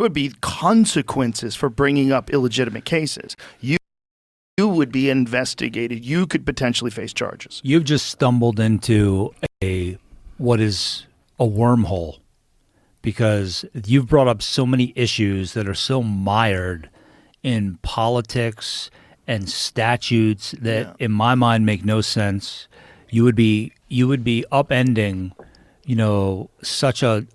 would be consequences for bringing up illegitimate cases. You would be investigated. You could potentially face charges. You've just stumbled into what is a wormhole, because you've brought up so many issues that are so mired in politics and statutes that in my mind make no sense. You would be upending, such a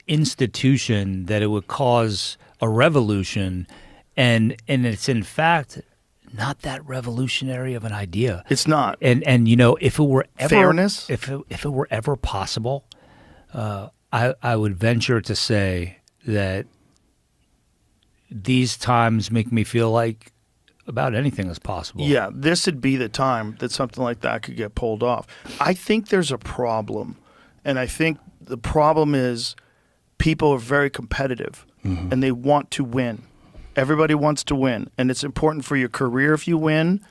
institution that it would cause a revolution, and it's in fact not that revolutionary of an idea. It's not. And if it were ever fairness, if it were ever possible, I would venture to say that these times make me feel like about anything is possible. Yeah, this would be the time that something like that could get pulled off. I think there's a problem, and I think the problem is people are very competitive, and they want to win. Everybody wants to win, and it's important for your career if you win.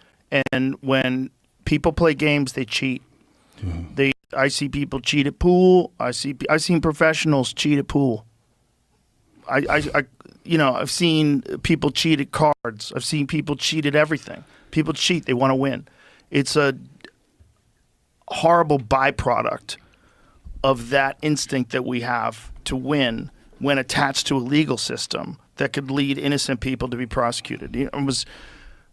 And when people play games, they cheat. I see people cheat at pool. I've seen professionals cheat at pool. I've seen people cheat at cards. I've seen people cheat at everything. People cheat. They want to win. It's a horrible byproduct of that instinct that we have to win when attached to a legal system that could lead innocent people to be prosecuted. I was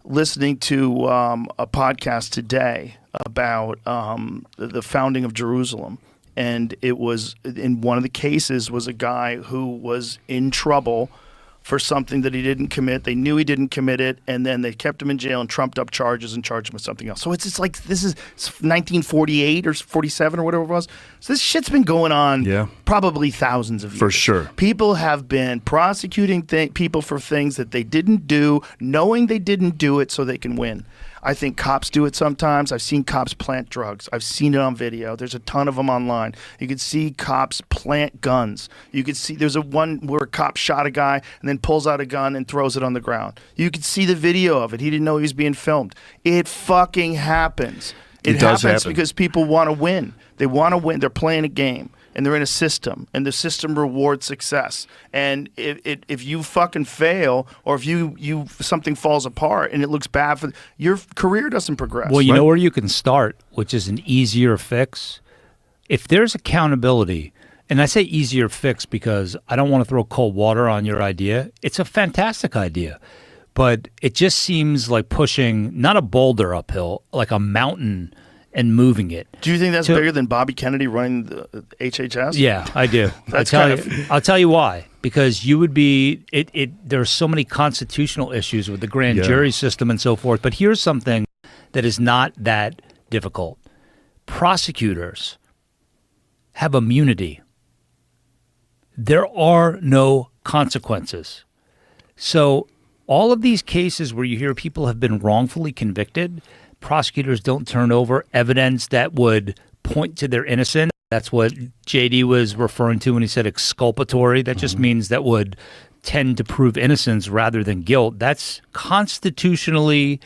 listening to a podcast today about the founding of Jerusalem, and it was in one of the cases was a guy who was in trouble for something that he didn't commit. They knew he didn't commit it, and then they kept him in jail and trumped up charges and charged him with something else. So it's just like this is 1948 or 47 or whatever it was. So this shit's been going on probably thousands of years. For sure. People have been prosecuting people for things that they didn't do, knowing they didn't do it so they can win. I think cops do it sometimes. I've seen cops plant drugs. I've seen it on video. There's a ton of them online. You can see cops plant guns. You can see there's one where a cop shot a guy and then pulls out a gun and throws it on the ground. You can see the video of it. He didn't know he was being filmed. It fucking happens. It happens because people want to win. They want to win. They're playing a game. And they're in a system, and the system rewards success. And if you fucking fail, or if you something falls apart and it looks bad for your career, doesn't progress. Well, you know where you can start, which is an easier fix. If there's accountability, and I say easier fix because I don't want to throw cold water on your idea. It's a fantastic idea, but it just seems like pushing not a boulder uphill, like a mountain, and moving it. Do you think that's bigger than Bobby Kennedy running the HHS? Yeah, I do. I'll tell you why. Because you would be there are so many constitutional issues with the grand jury system and so forth. But here's something that is not that difficult. Prosecutors have immunity. There are no consequences. So all of these cases where you hear people have been wrongfully convicted, prosecutors don't turn over evidence that would point to their innocence. That's what JD was referring to when he said exculpatory. That just means that would tend to prove innocence rather than guilt. That's constitutionally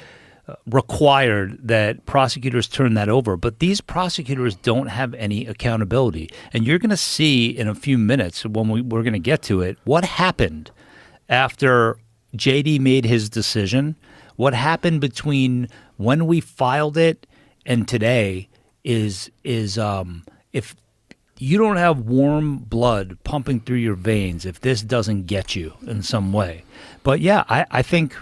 required that prosecutors turn that over. But these prosecutors don't have any accountability. And you're going to see in a few minutes when we're going to get to it, what happened after JD made his decision. What happened between when we filed it and today is if you don't have warm blood pumping through your veins, if this doesn't get you in some way. But yeah, I think,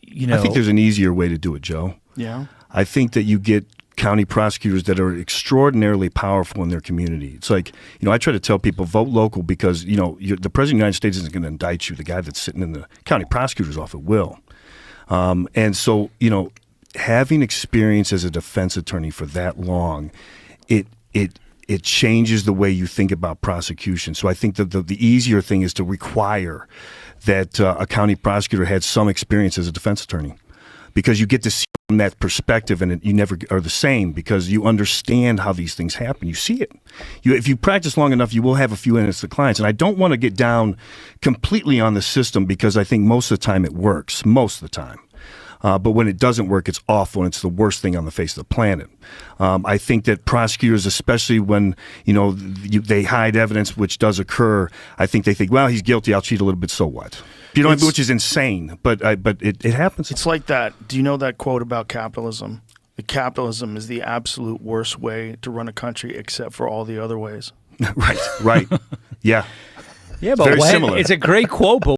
I think there's an easier way to do it, Joe. Yeah. I think that you get county prosecutors that are extraordinarily powerful in their community. It's like, I try to tell people, vote local because, the President of the United States isn't going to indict you. The guy that's sitting in the county prosecutor's office will. And so, having experience as a defense attorney for that long, it changes the way you think about prosecution. So I think that the easier thing is to require that a county prosecutor had some experience as a defense attorney, because you get to see from that perspective, and you never are the same because you understand how these things happen. You see it. If you practice long enough, you will have a few innocent clients. And I don't want to get down completely on the system because I think most of the time it works, most of the time. But when it doesn't work, it's awful, and it's the worst thing on the face of the planet. I think that prosecutors, especially when they hide evidence which does occur, I think they think, well, he's guilty. I'll cheat a little bit. So what? You know, which is insane, but it happens. It's like that. Do you know that quote about capitalism? Capitalism is the absolute worst way to run a country, except for all the other ways. Right. Yeah. Yeah, but very similar. It's a great quote, but